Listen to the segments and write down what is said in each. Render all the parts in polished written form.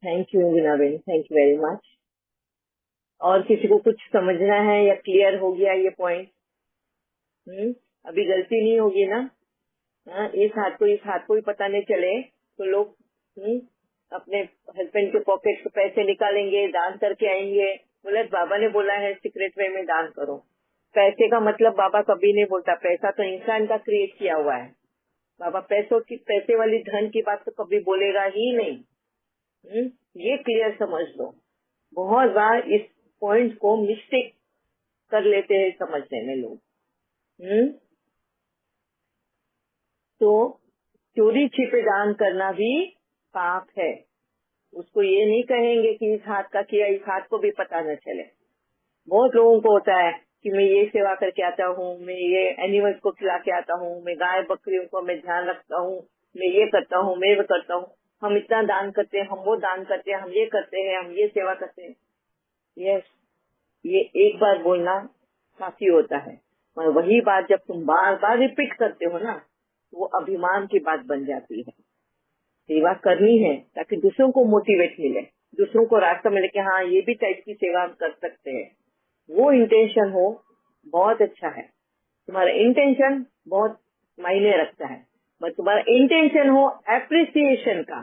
Thank you Veena Ben, thank you very much. और किसी को कुछ समझना है या क्लियर हो गया ये पॉइंट? अभी गलती नहीं होगी ना? इस हाथ को ही पता नहीं चले तो लोग अपने हस्बैंड के पॉकेट से पैसे निकालेंगे, दान करके आएंगे। बोले बाबा ने बोला है सीक्रेट वे में दान करो। पैसे का मतलब बाबा कभी नहीं बोलता, पैसा तो इंसान का क्रिएट किया हुआ है। बाबा पैसे वाली धन की बात तो कभी बोलेगा ही नहीं। ये क्लियर समझ लो। बहुत बार इस पॉइंट को मिस्टेक कर लेते हैं समझने में लोग। तो चोरी छिपे दान करना भी पाप है। उसको ये नहीं कहेंगे कि इस हाथ का किया, इस हाथ को भी पता न चले। बहुत लोगों को होता है कि मैं ये सेवा करके आता हूँ, मैं ये एनिमल्स को खिला के आता हूँ, मैं गाय बकरियों को मैं ध्यान रखता हूँ, मैं ये करता हूँ, मैं वो करता हूँ, हम इतना दान करते हैं, हम वो दान करते हैं, हम ये करते हैं, हम ये सेवा करते हैं। यस, ये एक बार बोलना काफी होता है, और वही बात जब तुम बार बार रिपीट करते हो ना, वो अभिमान की बात बन जाती है। सेवा करनी है ताकि दूसरों को मोटिवेट मिले, दूसरों को रास्ता मिले कि हाँ ये भी टाइप की सेवा हम कर सकते हैं। वो इंटेंशन हो, बहुत अच्छा है। तुम्हारा इंटेंशन बहुत मायने रखता है। बट तुम्हारा इंटेंशन हो एप्रिसिएशन का,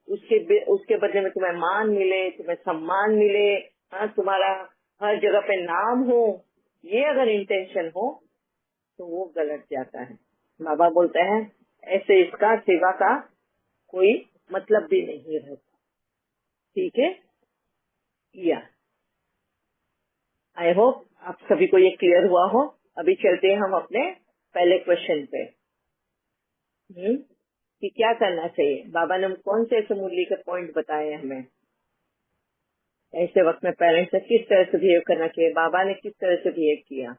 उसके बदले में तुम्हें मान मिले, तुम्हें सम्मान मिले, तुम्हारा हर जगह पे नाम हो, ये अगर इंटेंशन हो तो वो गलत जाता है। बाबा बोलते हैं ऐसे इसका सेवा का कोई मतलब भी नहीं रहता। ठीक है, या आई होप आप सभी को ये क्लियर हुआ हो। अभी चलते हैं हम अपने पहले क्वेश्चन पे। कि क्या करना चाहिए। बाबा ने कौन से ऐसे मुरली के पॉइंट बताए हमें, ऐसे वक्त में पेरेंट्स से किस तरह से बिहेव करना चाहिए, बाबा ने किस तरह से बिहेव किया।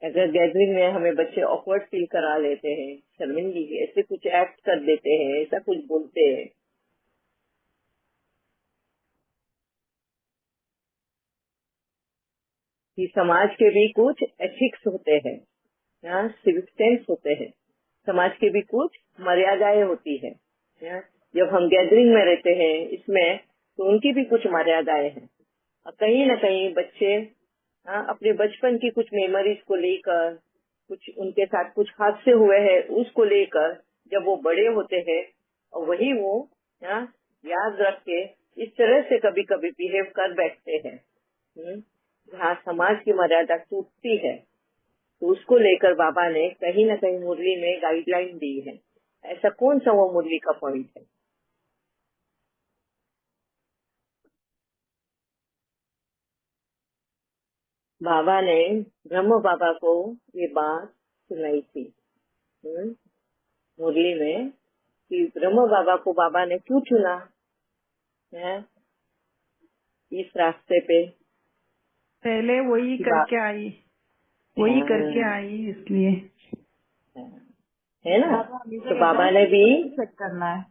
अगर गैदरिंग में हमें बच्चे ऑकवर्ड फील करा लेते हैं, शर्मिंदगी ऐसे कुछ एक्ट कर देते हैं, ऐसा कुछ बोलते हैं, कि समाज के भी कुछ एथिक्स होते हैं, सिविक सेंस होते हैं, समाज की भी कुछ मर्यादाएं होती है। जब हम गैदरिंग में रहते हैं इसमें, तो उनकी भी कुछ मर्यादाएं हैं। और कहीं न कहीं बच्चे अपने बचपन की कुछ मेमोरीज को लेकर, कुछ उनके साथ कुछ हादसे हुए हैं उसको लेकर, जब वो बड़े होते हैं और वही वो याद रख के इस तरह से कभी कभी बिहेव कर बैठते हैं, जहाँ समाज की मर्यादा टूटती है, तो उसको लेकर बाबा ने कहीं न कहीं मुरली में गाइडलाइन दी है। ऐसा कौन सा वो मुरली का पॉइंट है? बाबा ने ब्रह्म बाबा को ये बात सुनाई थी मुरली में, कि ब्रह्म बाबा को बाबा ने क्यों चुना है इस रास्ते पे। पहले वही करके आई, वही करके आई इसलिए है ना। बाबा हमेशा तो कहता बाबा है ने भी सेट करना है।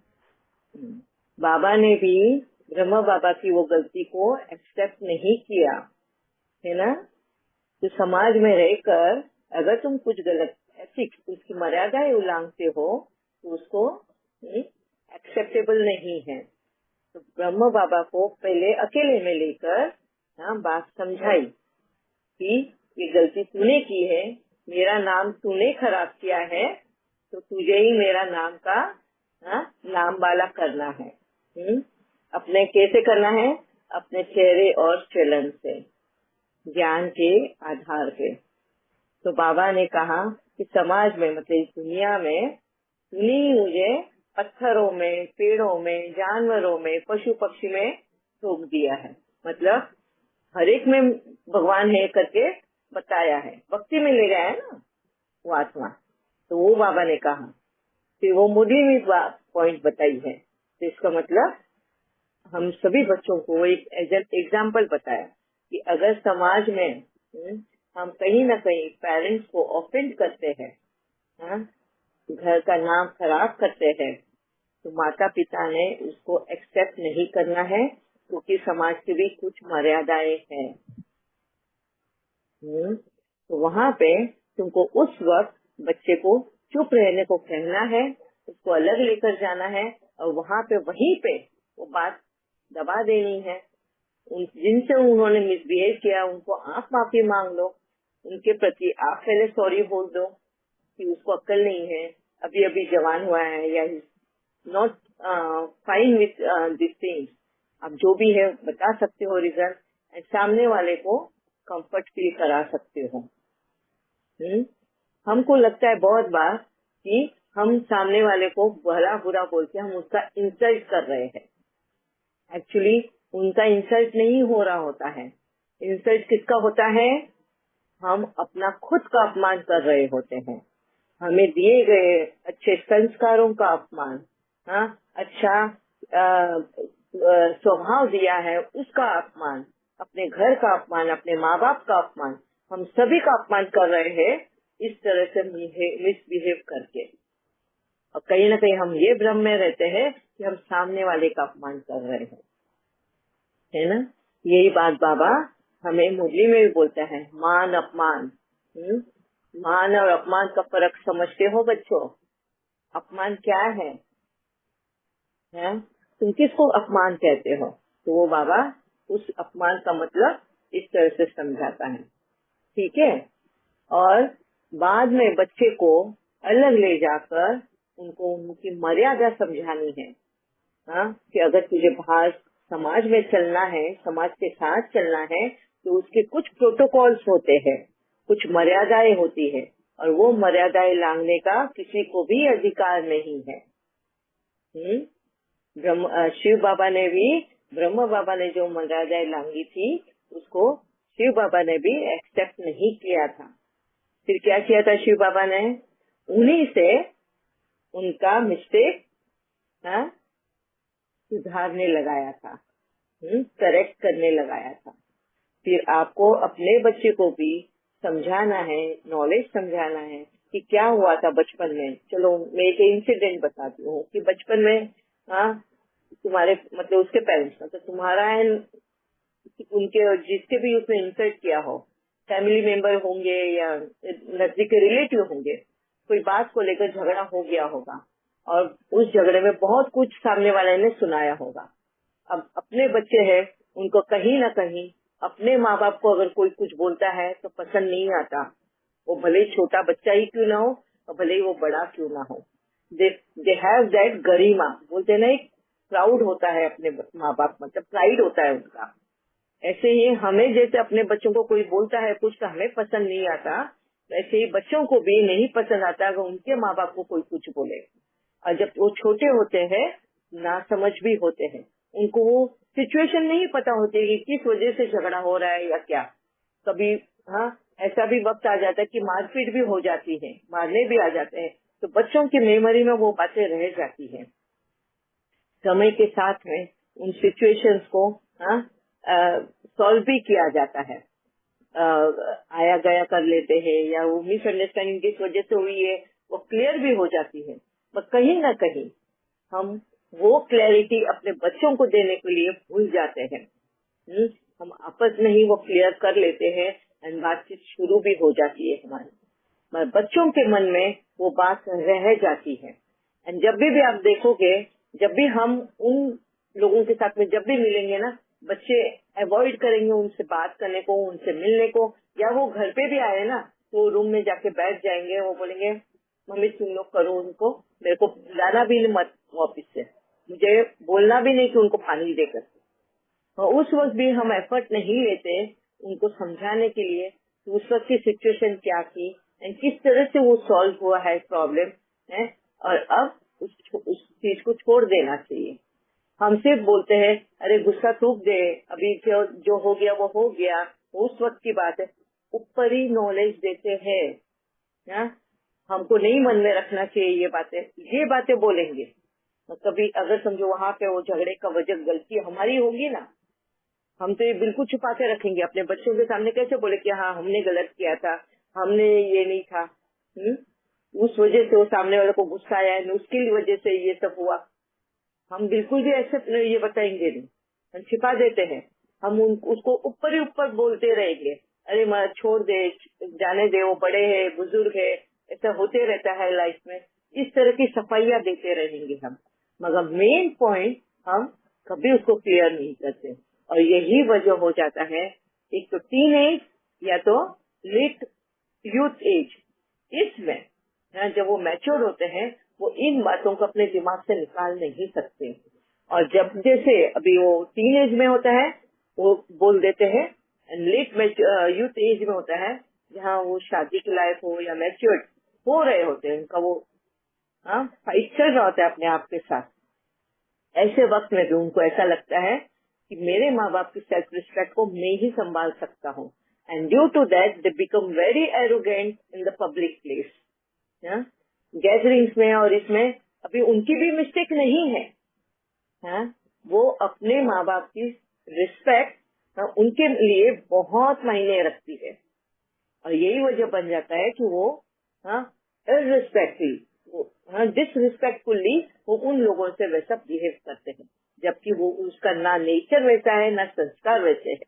बाबा ने भी ब्रह्म बाबा की वो गलती को एक्सेप्ट नहीं किया, है ना। तो समाज में रहकर अगर तुम कुछ गलत एथिक्स, उसकी मर्यादाएं उल्लंघते हो, तो उसको एक्सेप्टेबल नहीं है। तो ब्रह्म बाबा को पहले अकेले में लेकर बात समझाई कि ये गलती तूने की है, मेरा नाम तूने खराब किया है, तो तुझे ही मेरा नाम का नाम वाला करना है। अपने कैसे करना है? अपने चेहरे और चलन से, ज्ञान के आधार पे। तो बाबा ने कहा कि समाज में, मतलब इस दुनिया में, तूने ही मुझे पत्थरों में, पेड़ों में, जानवरों में, पशु पक्षी में रोक दिया है। मतलब हर एक में भगवान है करके बताया है, भक्ति में ले गया है ना वो आत्मा। तो वो बाबा ने कहा, फिर वो मुरली में पॉइंट बताई है। तो इसका मतलब हम सभी बच्चों को एक एग्जाम्पल बताया कि अगर समाज में हम कहीं न कहीं पेरेंट्स को ऑफेंड करते हैं, घर का नाम खराब करते हैं, तो माता पिता ने उसको एक्सेप्ट नहीं करना है, क्योंकि समाज की भी कुछ मर्यादाएं हैं। तो वहाँ पे तुमको उस वक्त बच्चे को चुप रहने को कहना है, उसको अलग लेकर जाना है और वहाँ पे वहीं पे वो बात दबा देनी है। जिनसे उन्होंने मिसबिहेव किया उनको आप माफी मांग लो, उनके प्रति आप पहले सॉरी बोल दो कि उसको अक्ल नहीं है, अभी अभी जवान हुआ है या not fine with this things. आप जो भी है बता सकते हो रीजन, सामने वाले को कंफर्ट फील करा सकते हो। हमको लगता है बहुत बार कि हम सामने वाले को भला बुरा बोल के हम उसका इंसल्ट कर रहे हैं। एक्चुअली उनका इंसल्ट नहीं हो रहा होता है। इंसल्ट किसका होता है? हम अपना खुद का अपमान कर रहे होते हैं। हमें दिए गए अच्छे संस्कारों का अपमान, हाँ, अच्छा स्वभाव दिया है उसका अपमान, अपने घर का अपमान, अपने माँ बाप का अपमान, हम सभी का अपमान कर रहे हैं इस तरह से मिसबिहेव करके। और कहीं ना कहीं हम ये भ्रम में रहते हैं कि हम सामने वाले का अपमान कर रहे हैं, है ना। यही बात बाबा हमें मुरली में भी बोलता है, मान अपमान। मान और अपमान का फर्क समझते हो बच्चों? अपमान क्या है? तुम किसको अपमान कहते हो? तो वो बाबा उस अपमान का मतलब इस तरह से समझाता है, ठीक है। और बाद में बच्चे को अलग ले जाकर उनको उनकी मर्यादा समझानी है, कि अगर तुझे बाहर समाज में चलना है, समाज के साथ चलना है, तो उसके कुछ प्रोटोकॉल्स होते हैं, कुछ मर्यादाएं होती है, और वो मर्यादाएं लांघने का किसी को भी अधिकार नहीं है। शिव बाबा ने भी, ब्रह्म बाबा ने जो मर्यादाएं लांघी थी उसको शिव बाबा ने भी एक्सेप्ट नहीं किया था। फिर क्या किया था शिव बाबा ने? उन्हीं से उनका मिस्टेक सुधारने लगाया था, करेक्ट करने लगाया था। फिर आपको अपने बच्चे को भी समझाना है, नॉलेज समझाना है कि क्या हुआ था बचपन में। चलो मैं एक इंसिडेंट बताती हूँ कि बचपन में तुम्हारे मतलब उसके पेरेंट्स मतलब तुम्हारा है, उनके जिसके भी उसने इंसल्ट किया हो, फैमिली मेंबर होंगे या नजदीक के रिलेटिव होंगे, कोई बात को लेकर झगड़ा हो गया होगा और उस झगड़े में बहुत कुछ सामने वाले ने सुनाया होगा। अब अपने बच्चे हैं, उनको कहीं ना कहीं अपने माँ बाप को अगर कोई कुछ बोलता है तो पसंद नहीं आता, वो भले ही छोटा बच्चा ही क्यों ना हो और भले ही वो बड़ा क्यों ना हो। दे हैव दैट गरिमा, बोलते ना, एक प्राउड होता है अपने माँ बाप, मतलब प्राइड होता है उनका। ऐसे ही हमें जैसे अपने बच्चों को कोई बोलता है कुछ तो हमें पसंद नहीं आता, वैसे ही बच्चों को भी नहीं पसंद आता अगर उनके माँ बाप को कोई कुछ बोले। और जब वो छोटे होते हैं, ना समझ भी होते हैं, उनको वो सिचुएशन नहीं पता होती कि किस वजह से झगड़ा हो रहा है या क्या। कभी ऐसा भी वक्त आ जाता है कि मारपीट भी हो जाती है, मारने भी आ जाते हैं, तो बच्चों की मेमोरी में वो बातें रह जाती है। समय के साथ में उन सिचुएशंस को सॉल्व भी किया जाता है, आया गया कर लेते हैं, या वो मिसअंडरस्टैंडिंग जिस वजह से हुई है वो क्लियर भी हो जाती है। पर कहीं ना कहीं हम वो क्लैरिटी अपने बच्चों को देने के लिए भूल जाते हैं। हम आपस में ही वो क्लियर कर लेते हैं एंड बातचीत शुरू भी हो जाती है हमारी, मगर बच्चों के मन में वो बात रह जाती है। एंड जब भी आप देखोगे, जब भी हम उन लोगों के साथ में जब भी मिलेंगे ना, बच्चे अवॉइड करेंगे उनसे बात करने को, उनसे मिलने को, या वो घर पे भी आए ना तो रूम में जाके बैठ जाएंगे, वो बोलेंगे मम्मी तुम लोग करो उनको, मेरे को लाना भी मत ऑफिस से, मुझे बोलना भी नहीं कि उनको पानी देकर। और उस वक्त भी हम एफर्ट नहीं लेते उनको समझाने के लिए कि उस वक्त की सिचुएशन क्या थी एंड किस तरह से वो सॉल्व हुआ है प्रॉब्लम है, और अब उस चीज को छोड़ देना चाहिए। हम सिर्फ बोलते हैं अरे गुस्सा थूक दे, अभी जो हो गया वो हो गया, उस वक्त की बात है, ऊपर ही नॉलेज देते हैं। हमको नहीं मन में रखना चाहिए ये बातें बोलेंगे। कभी अगर समझो वहाँ पे वो झगड़े का वजह गलती हमारी होगी ना, हम तो ये बिल्कुल छुपा के रखेंगे। अपने बच्चों के सामने कैसे बोले कि हाँ हमने गलत किया था, हमने ये नहीं था, उस वजह से वो सामने वाले को गुस्सा आया है, उसकी वजह से ये सब हुआ। हम बिल्कुल भी ऐसे ये बताएंगे नहीं, हम छिपा देते हैं। हम उसको ऊपर ही ऊपर बोलते रहेंगे, अरे छोड़ दे, जाने दे, वो बड़े हैं, बुजुर्ग है, ऐसा होते रहता है लाइफ में। इस तरह की सफाइयां देते रहेंगे हम, मगर मेन पॉइंट हम कभी उसको क्लियर नहीं करते। और यही वजह हो जाता है, एक तो टीन एज या तो लेट यूथ एज, इसमें जब वो मैच्योर होते हैं वो इन बातों को अपने दिमाग से निकाल नहीं सकते। और जब जैसे अभी वो टीन एज में होता है वो बोल देते हैं, लेट यूथ एज में होता है जहाँ वो शादी के लायक हो या मैच्योर्ड हो रहे होते हैं, उनका वो फाइट चल रहा होता है अपने आप के साथ। ऐसे वक्त में भी उनको ऐसा लगता है कि मेरे माँ बाप की सेल्फ रिस्पेक्ट को मैं ही संभाल सकता हूँ, and due to that they become very arrogant in the public place, gatherings में। और इसमें अभी उनकी भी मिस्टेक नहीं है, वो अपने माँ बाप की रिस्पेक्ट उनके लिए बहुत मायने रखती है। और यही वजह बन जाता है कि वो डिसरिस्पेक्टफुली वो उन लोगों से वैसा बिहेव करते हैं, जबकि वो उसका ना नेचर वैसा है ना संस्कार वैसे है।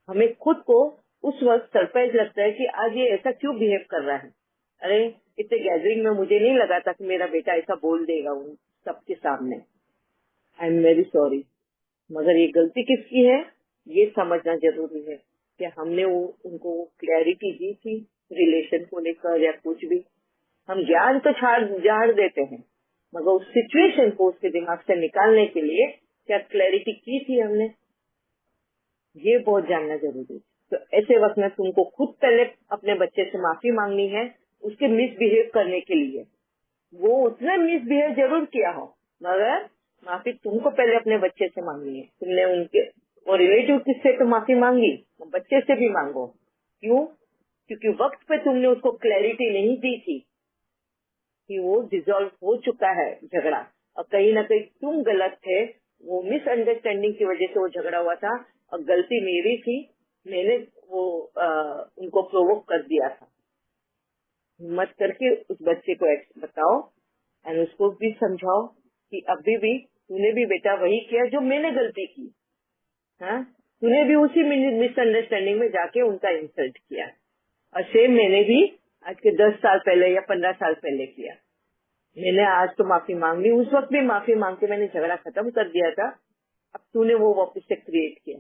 हमें खुद को उस वक्त सरप्राइज लगता है कि आज ये ऐसा क्यों बिहेव कर रहा है। अरे इतने गैदरिंग में मुझे नहीं लगा था कि मेरा बेटा ऐसा बोल देगा उन सबके सामने। आई एम वेरी सॉरी, मगर ये गलती किसकी है ये समझना जरूरी है कि हमने उनको क्लैरिटी दी थी रिलेशन को लेकर या कुछ भी। हम ज्ञान तो झाड़ देते हैं, मगर उस सिचुएशन को उसके दिमाग से निकालने के लिए क्या क्लैरिटी की थी हमने, ये बहुत जानना जरूरी है। तो ऐसे वक्त में तुमको खुद पहले अपने बच्चे से माफी मांगनी है उसके मिसबिहेव करने के लिए। वो उसने मिसबिहेव जरूर किया हो, मगर माफी तुमको पहले अपने बच्चे से मांगनी है। तुमने उनके और रिलेटिव किससे तो माफी मांगी, बच्चे से भी मांगो। क्यों? क्योंकि वक्त पे तुमने उसको क्लैरिटी नहीं दी थी कि वो डिसॉल्व हो चुका है झगड़ा, और कहीं ना कहीं तुम गलत थे, वो मिसअंडरस्टैंडिंग की वजह से वो झगड़ा हुआ था, और गलती मेरी थी, मैंने वो उनको प्रोवोक कर दिया था। हिम्मत करके उस बच्चे को बताओ एंड उसको भी समझाओ कि अभी भी तूने भी बेटा वही किया जो मैंने गलती की। तूने भी उसी मिसअंडरस्टैंडिंग में जाके उनका इंसल्ट किया, और सेम मैंने भी आज के 10 साल पहले या 15 साल पहले किया। मैंने आज तो माफी मांग ली, उस वक्त भी माफी मांग के मैंने झगड़ा खत्म कर दिया था। अब तूने वो वापस से क्रिएट किया।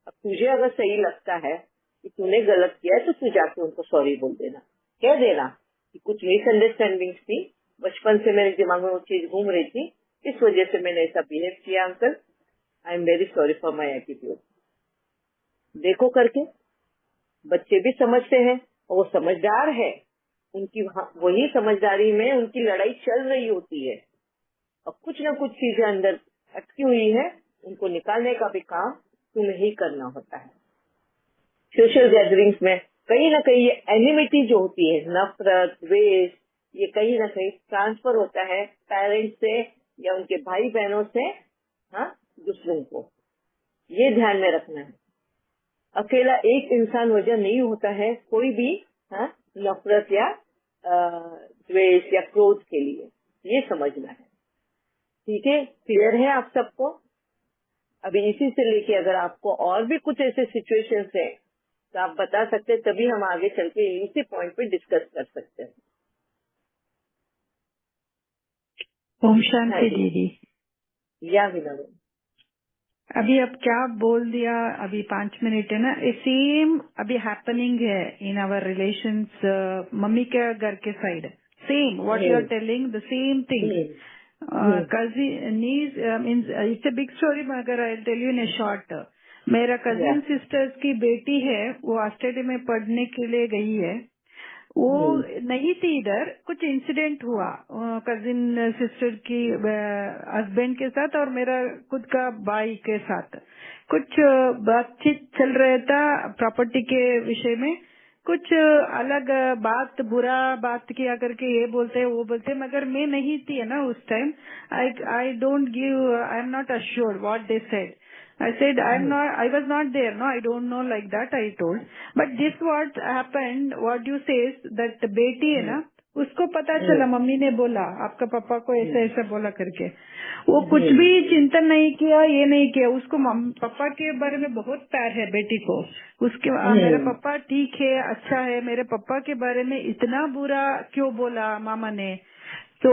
अब तुझे अगर सही लगता है कि तूने गलत किया है तो तू जाके उनको सॉरी बोल देना, कह देना कि कुछ मिसअंडरस्टैंडिंग थी, बचपन से मेरे दिमाग में वो चीज घूम रही थी, इस वजह से मैंने ऐसा बिहेव किया uncle, I am very sorry for my attitude. देखो करके बच्चे भी समझते हैं और वो समझदार है, उनकी वही समझदारी में उनकी लड़ाई चल रही होती है, और कुछ न कुछ चीजें अंदर अटकी हुई है, उनको निकालने का भी काम तुम्हें ही करना होता है। सोशल गैदरिंग्स में कहीं ना कहीं ये एनिमिटी जो होती है, नफरत, द्वेष, ये कहीं ना कहीं ट्रांसफर होता है पेरेंट्स से या उनके भाई बहनों से दूसरों को। ये ध्यान में रखना है। अकेला एक इंसान वजह नहीं होता है कोई भी नफरत या द्वेष या क्रोध के लिए, ये समझना है। ठीक है, क्लियर है आप सबको? अभी इसी से लेके अगर आपको और भी कुछ ऐसे सिचुएशंस है तो आप बता सकते हैं, तभी हम आगे चल के इसी पॉइंट पे डिस्कस कर सकते हैं। ओम शांति दीदी। या विनोद, अभी अब क्या बोल दिया, अभी 5 मिनट है ना, सेम अभी हैपनिंग है इन आवर रिलेशंस, मम्मी के घर के side, same what you are telling, the same thing. cousin niece means it's a big story, मगर I tell you in a short. मेरा कजिन सिस्टर्स की बेटी है, वो ऑस्ट्रेलिया में पढ़ने के लिए गई है, वो नहीं थी इधर, कुछ इंसिडेंट हुआ कजिन सिस्टर की हस्बैंड के साथ और मेरा खुद का भाई के साथ, कुछ बातचीत चल रहा था प्रॉपर्टी के विषय में, कुछ अलग बात, बुरा बात किया करके ये बोलते हैं वो बोलते हैं, मगर मैं नहीं थी ना उस time. I don't give, I am not assured what they said. I said, I was not there, no, I don't know, like that I told. But this what happened, what you says, that बेटी है ना, उसको पता चला, mummy ने बोला आपका पापा को ऐसा ऐसा बोला करके, वो कुछ भी चिंतन नहीं किया, ये नहीं किया, उसको पापा के बारे में बहुत प्यार है बेटी को, उसके मेरा पापा ठीक है, अच्छा है, मेरे पापा के बारे में इतना बुरा क्यों बोला मामा ने, तो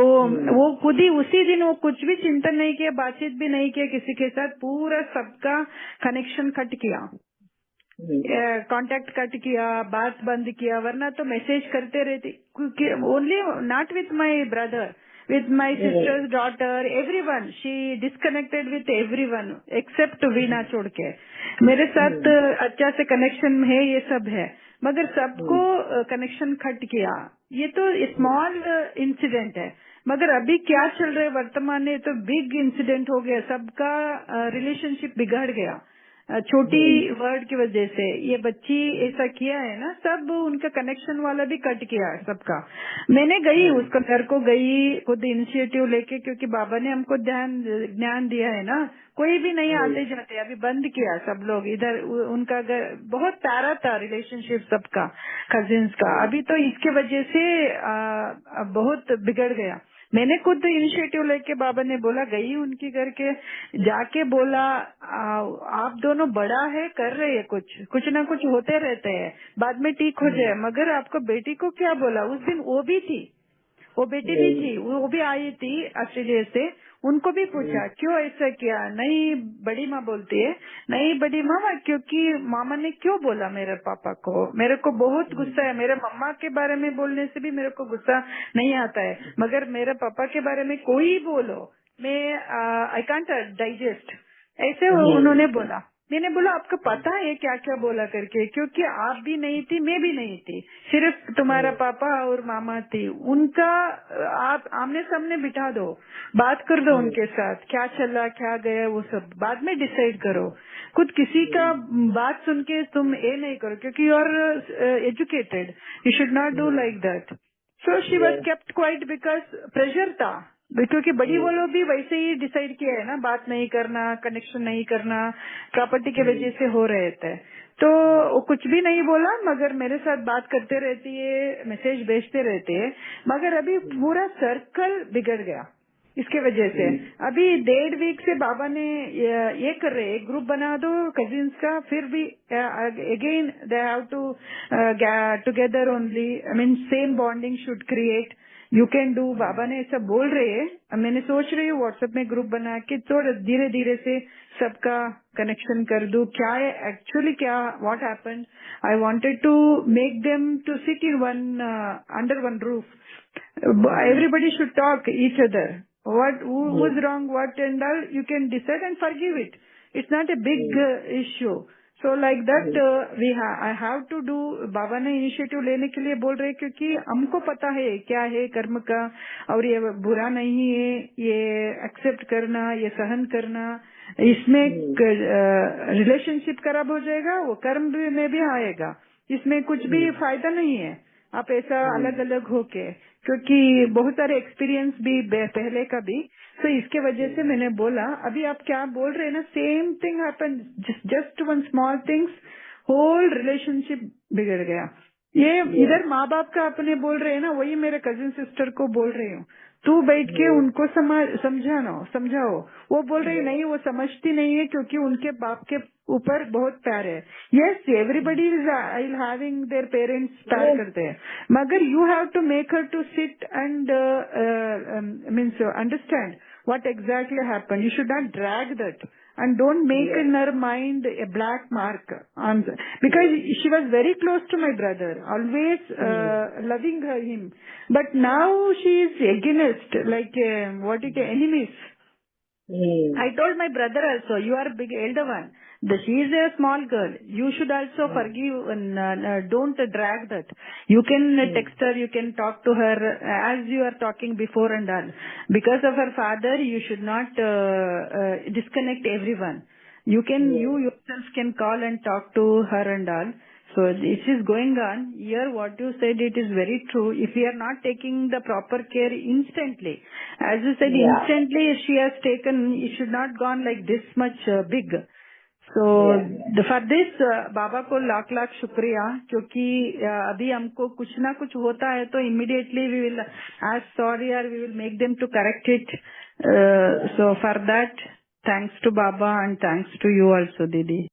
वो खुद ही उसी दिन वो कुछ भी चिंतन नहीं किया, बातचीत भी नहीं किया किसी के साथ, पूरा सबका कनेक्शन कट किया, कांटेक्ट कट किया, बात बंद किया, वरना तो मैसेज करते रहती, only not with my brother, with my sister's daughter, everyone, she disconnected with everyone except वीणा छोड़ के। मेरे साथ अच्छा से कनेक्शन है, ये सब है, मगर सबको कनेक्शन कट किया। ये तो स्मॉल इंसिडेंट है, मगर अभी क्या चल रहा है वर्तमान में, तो बिग इंसिडेंट हो गया, सबका रिलेशनशिप बिगड़ गया छोटी वर्ड की वजह से। ये बच्ची ऐसा किया है ना, सब उनका कनेक्शन वाला भी कट किया है सबका। मैंने गई उसका घर को गई खुद इनिशिएटिव लेके, क्योंकि बाबा ने हमको ज्ञान दिया है ना, कोई भी नहीं आते जाते, अभी बंद किया सब लोग इधर। उनका घर बहुत प्यारा था रिलेशनशिप सबका, कजिन्स का, अभी तो इसके वजह से बहुत बिगड़ गया। मैंने खुद इनिशिएटिव लेके, बाबा ने बोला, गई उनकी घर के, जाके बोला आप दोनों बड़ा है, कर रहे हैं कुछ ना कुछ होते रहते हैं, बाद में ठीक हो जाए, मगर आपको बेटी को क्या बोला। उस दिन वो भी थी, वो बेटी भी थी, वो भी आई थी ऑस्ट्रेलिया से, उनको भी पूछा क्यों ऐसा किया। नहीं बड़ी माँ बोलती है, नहीं बड़ी मामा, क्योंकि मामा ने क्यों बोला मेरे पापा को, मेरे को बहुत गुस्सा है, मेरे मम्मा के बारे में बोलने से भी मेरे को गुस्सा नहीं आता है, मगर मेरे पापा के बारे में कोई बोलो मैं आई कांट डाइजेस्ट, ऐसे उन्होंने बोला। मैंने बोला आपको पता है क्या क्या बोला करके, क्योंकि आप भी नहीं थी, मैं भी नहीं थी, सिर्फ तुम्हारा पापा और मामा थी। उनका आप आमने सामने बिठा दो, बात कर दो उनके साथ, क्या चला क्या गया वो सब बाद में डिसाइड करो। खुद किसी का बात सुन के तुम ये नहीं करो, क्योंकि you are educated, you should not do like that. So she was kept quite because pressure था, क्योंकि बड़ी वो लोग भी वैसे ही डिसाइड किया है ना, बात नहीं करना, कनेक्शन नहीं करना, प्रॉपर्टी के वजह से हो रहे थे। तो वो कुछ भी नहीं बोला, मगर मेरे साथ बात करते रहती है, मैसेज भेजते रहते हैं, मगर अभी पूरा सर्कल बिगड़ गया इसके वजह से। अभी 1.5 वीक से बाबा ने ये कर रहे, ग्रुप बना दो कजिन्स का, फिर भी again they have to together only, I mean same bonding should create, you can do. बाबा ने ऐसा बोल रहे हैं, मैंने सोच रही हूँ व्हाट्सएप में ग्रुप बना के थोड़ा धीरे धीरे से सबका कनेक्शन कर दूं। क्या है एक्चुअली, क्या what happened, I wanted to make them to sit in one under one roof, everybody should talk each other, what who's wrong, what and all, you can decide and forgive it, it's not a big issue. So like that I have to do, बाबा ने initiative लेने के लिए बोल रहे, क्योंकि हमको पता है क्या है कर्म का, और ये बुरा नहीं है, ये एक्सेप्ट करना, ये सहन करना, इसमें रिलेशनशिप खराब हो जाएगा, वो कर्म में भी आएगा, इसमें कुछ भी फायदा नहीं है आप ऐसा अलग अलग होके, क्योंकि बहुत सारे एक्सपीरियंस भी पहले का भी। तो इसके वजह से मैंने बोला, अभी आप क्या बोल रहे हैं ना, same thing happen, just one small things, whole relationship बिगड़ गया। ये इधर माँ बाप का अपने बोल रहे हैं ना, वही मेरे कजिन सिस्टर को बोल रही हूँ, तू बैठ के उनको समझाओ। वो बोल रही नहीं, वो समझती नहीं है, क्योंकि उनके बाप के ऊपर बहुत प्यार है। Yes, everybody is having their parents प्यार करते हैं, मगर you have to make her to sit and means understand what exactly happened, you should not drag that and don't make in her mind a black mark on, because she was very close to my brother, always loving him, but now she is against, like what is enemies. I told my brother also, you are big elder one, she is a small girl, you should also forgive and don't drag that. You can text her, you can talk to her as you are talking before and all. Because of her father, you should not disconnect everyone. You yourself can call and talk to her and all. So this is going on. Here what you said, it is very true. If we are not taking the proper care instantly, as you said, instantly she has taken, it should not gone like this much big. So for this बाबा को लाख लाख शुक्रिया, क्योंकि अभी हमको कुछ ना कुछ होता है तो immediately we will ask sorry or we will make them to correct it. So for that, thanks to Baba and thanks to you also, Didi.